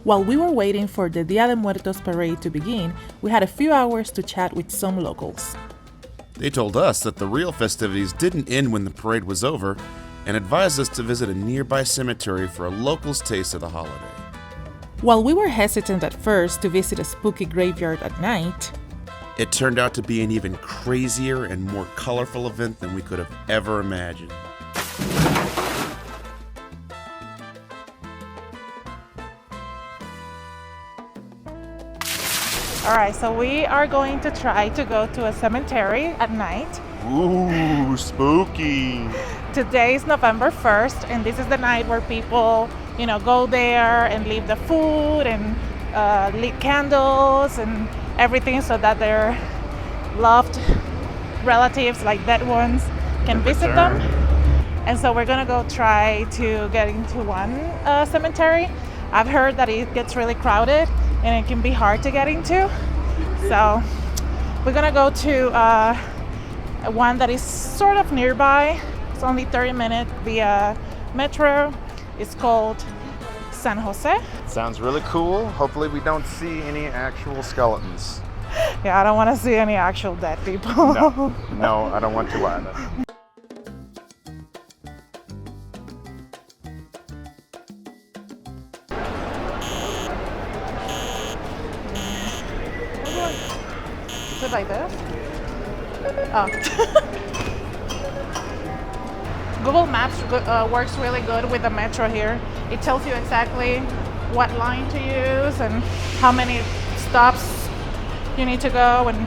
While we were waiting for the Dia De Muertos Parade to begin, we had a few hours to chat with some locals. They told us that the real festivities didn't end when the parade was over and advised us to visit a nearby cemetery for a local's taste of the holiday. While we were hesitant at first to visit a spooky graveyard at night, it turned out to be an even crazier and more colorful event than we could have ever imagined. All right, so we are going to try to go to a cemetery at night. Ooh, spooky. Today is November 1st, and this is the night where people, go there and leave the food and lit candles and everything so that their loved relatives, like dead ones, can visit them. And so we're gonna go try to get into one cemetery. I've heard that it gets really crowded and it can be hard to get into. So we're gonna go to one that is sort of nearby. It's only 30 minutes via metro. It's called San Jose. Sounds really cool. Hopefully we don't see any actual skeletons. Yeah, I don't want to see any actual dead people. No, I don't want to either. Is it like this? Oh. Google Maps works really good with the metro here. It tells you exactly what line to use and how many stops you need to go and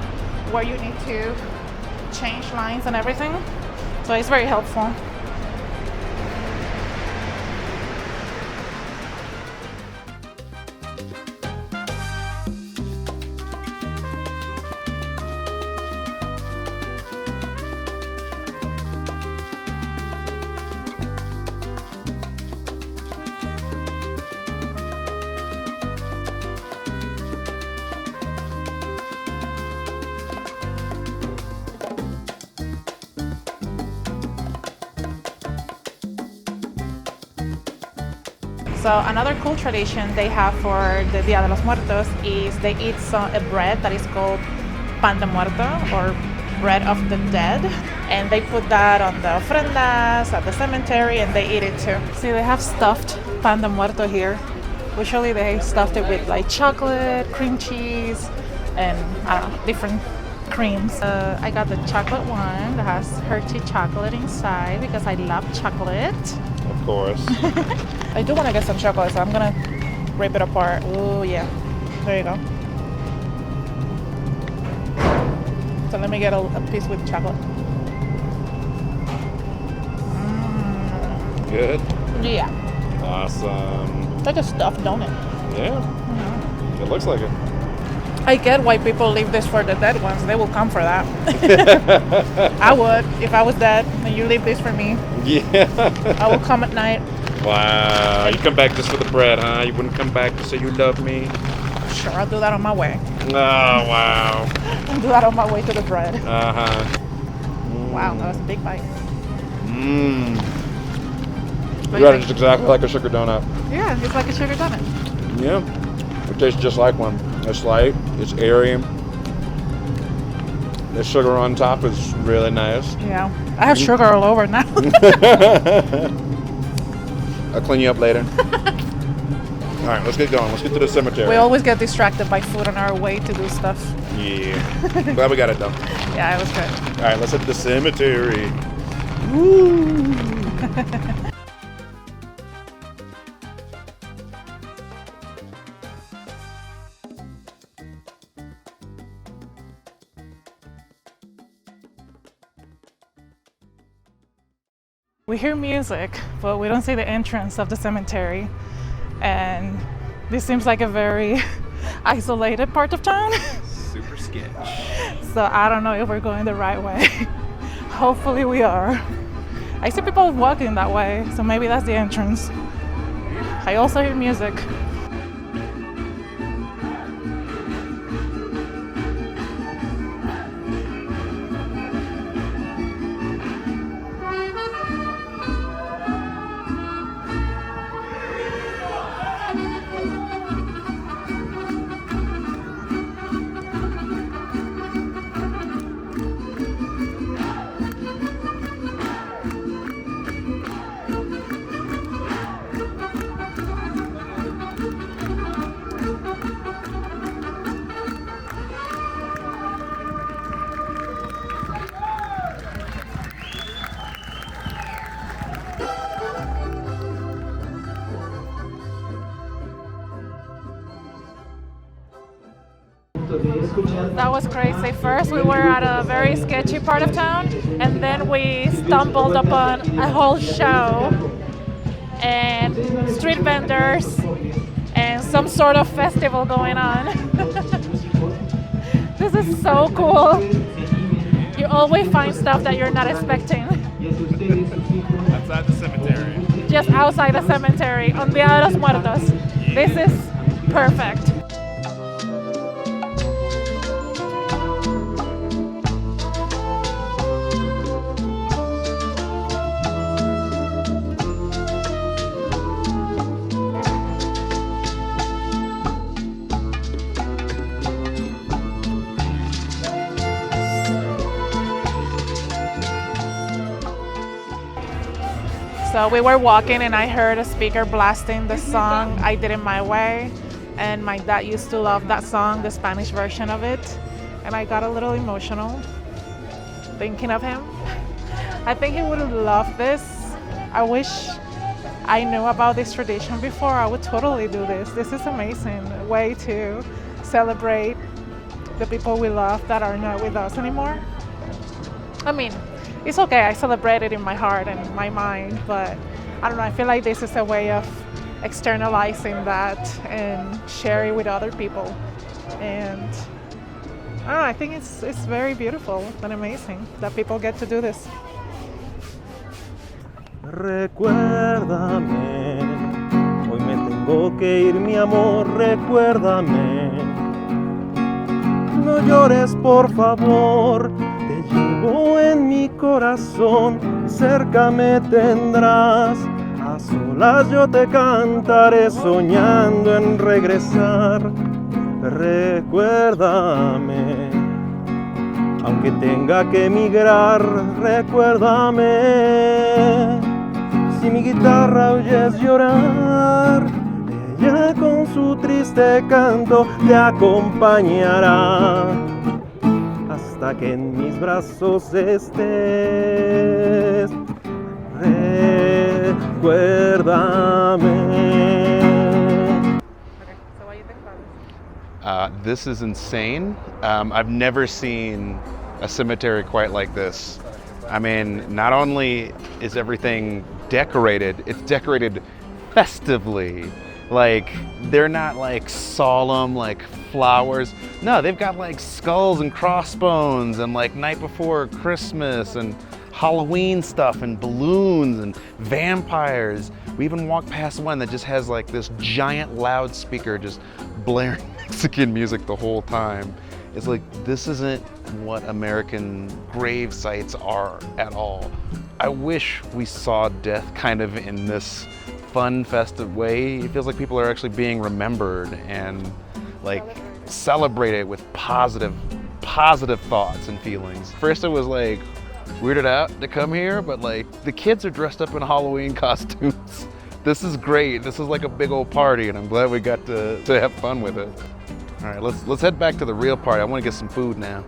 where you need to change lines and everything. So it's very helpful. So another cool tradition they have for the Dia de los Muertos is they eat a bread that is called pan de muerto, or bread of the dead. And they put that on the ofrendas at the cemetery and they eat it too. See, they have stuffed pan de muerto here. Usually they stuffed it with like chocolate, cream cheese, and different creams. I got the chocolate one that has Hershey chocolate inside because I love chocolate. Of course. I do want to get some chocolate, so I'm gonna rip it apart. Oh yeah, there you go. So let me get a piece with chocolate. Good. Yeah. Awesome. Like a stuffed donut. Yeah. Mm-hmm. It looks like it. I get why people leave this for the dead ones. They will come for that. I would if I was dead and you leave this for me. Yeah. I will come at night. Wow. You come back just for the bread, huh? You wouldn't come back to say you love me? Sure, I'll do that on my way. Oh, wow. I'll do that on my way to the bread. Uh-huh. Wow, that was a big bite. Mmm. What You got it just exactly like a sugar donut. Yeah, it's like a sugar donut. Yeah. It tastes just like one. It's light, it's airy. The sugar on top is really nice. Yeah, I have sugar all over now. I'll clean you up later. All right, let's get going. Let's get to the cemetery. We always get distracted by food on our way to do stuff. Yeah. Glad we got it done. Yeah, it was good. All right, let's hit the cemetery. Woo! We hear music, but we don't see the entrance of the cemetery. And this seems like a very isolated part of town. Super sketch. So I don't know if we're going the right way. Hopefully we are. I see people walking that way, so maybe that's the entrance. I also hear music. That was crazy. First, we were at a very sketchy part of town, and then we stumbled upon a whole show and street vendors and some sort of festival going on. This is so cool. You always find stuff that you're not expecting. Outside the cemetery. Just outside the cemetery on Dia De Los Muertos. This is perfect. So we were walking and I heard a speaker blasting the song I Did It My Way. And my dad used to love that song, the Spanish version of it. And I got a little emotional thinking of him. I think he would love this. I wish I knew about this tradition before. I would totally do this. This is amazing way to celebrate the people we love that are not with us anymore. I mean, it's okay, I celebrate it in my heart and my mind, but I don't know, I feel like this is a way of externalizing that and share it with other people. And I don't know, I think it's very beautiful and amazing that people get to do this. Recuérdame, hoy me tengo que ir, mi amor, recuérdame. No llores, por favor. Te llevo en mi corazón, cerca me tendrás. A solas yo te cantaré soñando en regresar. Recuérdame, aunque tenga que emigrar, recuérdame. Si mi guitarra oyes llorar, ella con su triste canto te acompañará. Hasta que en mis brazos estés, recuérdame. Okay, so what do you think about this? This is insane. I've never seen a cemetery quite like this. I mean, not only is everything decorated, it's decorated festively. Like, they're not like solemn, like flowers. No, they've got like skulls and crossbones and like night before Christmas and Halloween stuff and balloons and vampires. We even walked past one that just has like this giant loudspeaker just blaring Mexican music the whole time. It's like, this isn't what American grave sites are at all. I wish we saw death kind of in this fun, festive way. It feels like people are actually being remembered and like celebrated with positive thoughts and feelings. First it was like weirded out to come here, but like the kids are dressed up in Halloween costumes. This is great. This is like a big old party and I'm glad we got to have fun with it. All right, let's head back to the real party. I want to get some food now.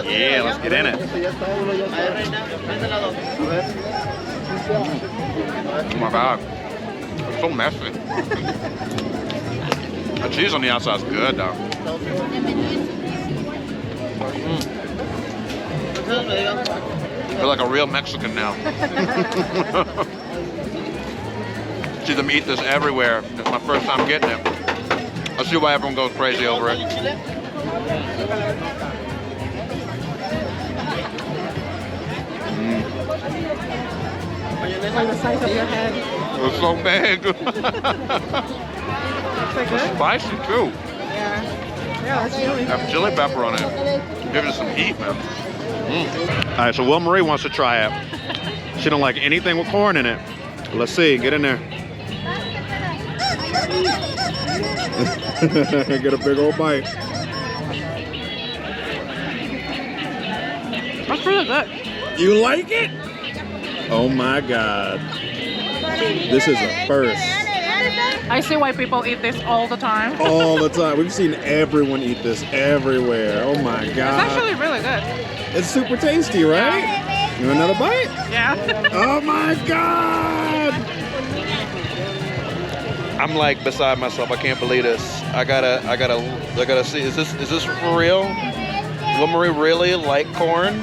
Yeah, let's get in it. Oh my God. It's so messy. The cheese on the outside is good though. I feel like a real Mexican now. See them eat this everywhere. It's my first time getting it. I see why everyone goes crazy over it. Like the size of your head. It's so big. Looks like good. Spicy too. Yeah. Yeah, that's yummy. Have chili pepper on it. Give it some heat, man. All right, so Will Marie wants to try it. She don't like anything with corn in it. Let's see. Get in there. Get a big old bite. That's really good. You like it? Oh my God. This is a first. I see why people eat this all the time. All the time. We've seen everyone eat this everywhere. Oh my It's God. actually really good. It's super tasty, right? You want another bite? Yeah. Oh my God! I'm like beside myself. I can't believe this. I gotta see. Is this for real? Will Marie really like corn?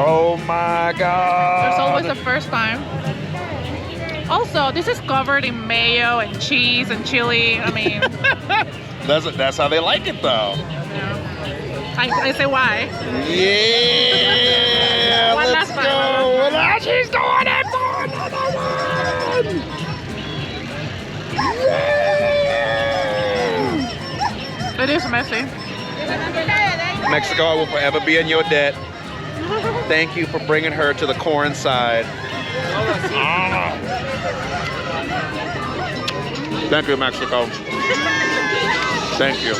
Oh my God! There's always the first time. Also, this is covered in mayo and cheese and chili. I mean, That's how they like it, though. yeah. I say why. Yeah. One Let's last go. bite. Well, she's doing it for another one. Yeah. It is messy. Mexico, I will forever be in your debt. Thank you for bringing her to the corn side. Thank you, Mexico. Thank you.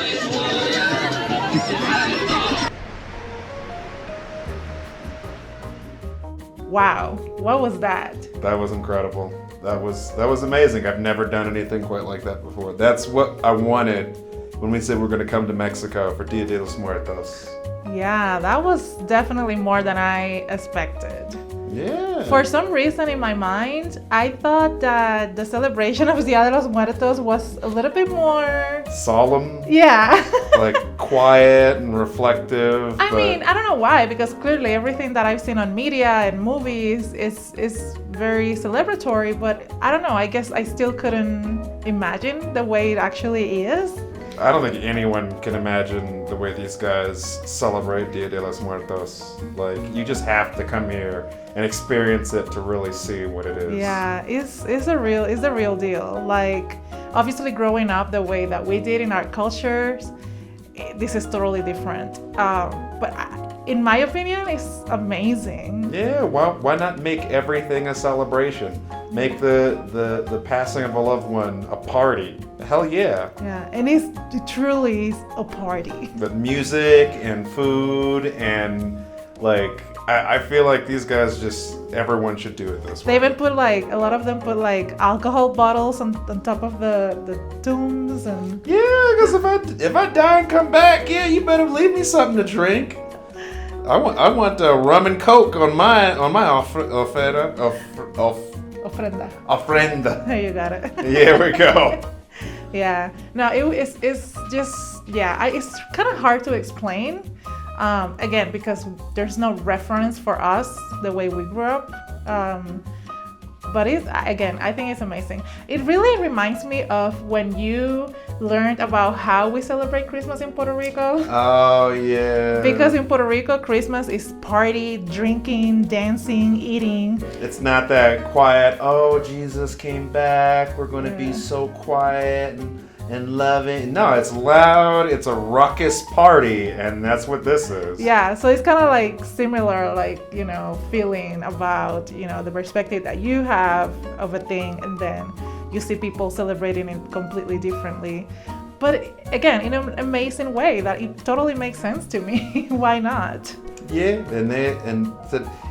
Wow, what was that? That was incredible. That was amazing. I've never done anything quite like that before. That's what I wanted when we said we're going to come to Mexico for Dia de los Muertos. Yeah, that was definitely more than I expected. Yeah. For some reason in my mind, I thought that the celebration of Dia de los Muertos was a little bit more... Solemn, Yeah. like quiet and reflective. I but mean, I don't know why, because clearly everything that I've seen on media and movies is very celebratory, but I don't know, I guess I still couldn't imagine the way it actually is. I don't think anyone can imagine the way these guys celebrate Dia de los Muertos. Like, you just have to come here and experience it to really see what it is. Yeah, it's a real deal. Like, obviously growing up the way that we did in our cultures, this is totally different. But in my opinion, it's amazing. Yeah, why not make everything a celebration? Make the passing of a loved one a party. Hell yeah. Yeah, and it truly is a party. But music and food and like, I feel like these guys everyone should do it this way. They even put a lot of them put alcohol bottles on top of the tombs and... Yeah, because if I die and come back, yeah, you better leave me something to drink. I want rum and coke on my ofrenda. Ofrenda. You got it. Here we go. Yeah. No, it's just, yeah, it's kind of hard to explain. Again, because there's no reference for us the way we grew up. But I think it's amazing. It really reminds me of when you learned about how we celebrate Christmas in Puerto Rico. Oh, yeah. Because in Puerto Rico, Christmas is party, drinking, dancing, eating. It's not that quiet, oh, Jesus came back, we're going to be so quiet and loving. No, it's loud, it's a ruckus party, and that's what this is. Yeah, so it's kind of like similar, feeling about, the perspective that you have of a thing, and then you see people celebrating it completely differently. But again, in an amazing way that it totally makes sense to me. Why not? Yeah, and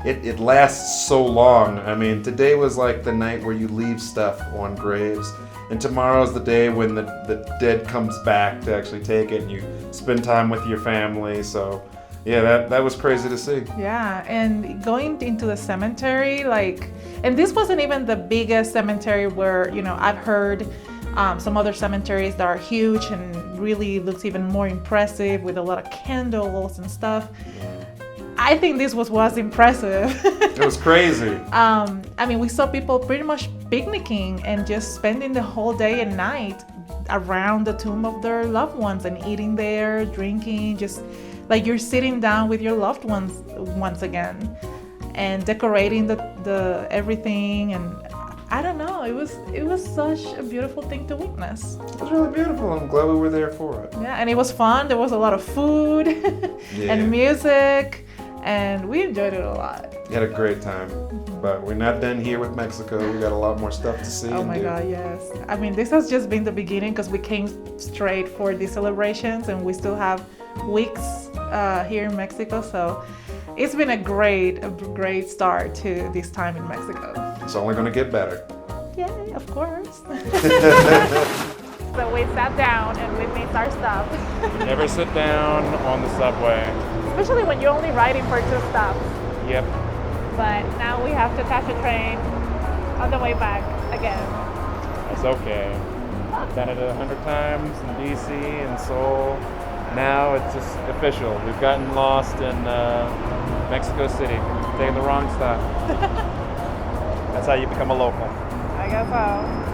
it lasts so long. I mean, today was like the night where you leave stuff on graves, and tomorrow's the day when the dead comes back to actually take it, and you spend time with your family. So Yeah, that was crazy to see. Yeah, and going into the cemetery, like, and this wasn't even the biggest cemetery where, I've heard some other cemeteries that are huge and really looks even more impressive with a lot of candles and stuff. I think this was impressive. It was crazy. We saw people pretty much picnicking and just spending the whole day and night around the tomb of their loved ones and eating there, drinking, just like you're sitting down with your loved ones once again and decorating the everything. And I don't know, it was such a beautiful thing to witness. It was really beautiful. I'm glad we were there for it. Yeah, and it was fun. There was a lot of food and music, and we enjoyed it a lot. We had a great time. But we're not done here with Mexico. We got a lot more stuff to see. Oh and my do. God, yes. This has just been the beginning because we came straight for these celebrations and we still have weeks here in Mexico. So it's been a great start to this time in Mexico. It's only going to get better. Yay, of course. So we sat down and we missed our stop. Never sit down on the subway. Especially when you're only riding for 2 stops. Yep. But now we have to catch a train on the way back again. That's okay. I've done it 100 times in DC and Seoul. Now it's just official. We've gotten lost in Mexico City, taking the wrong stop. That's how you become a local. I guess so.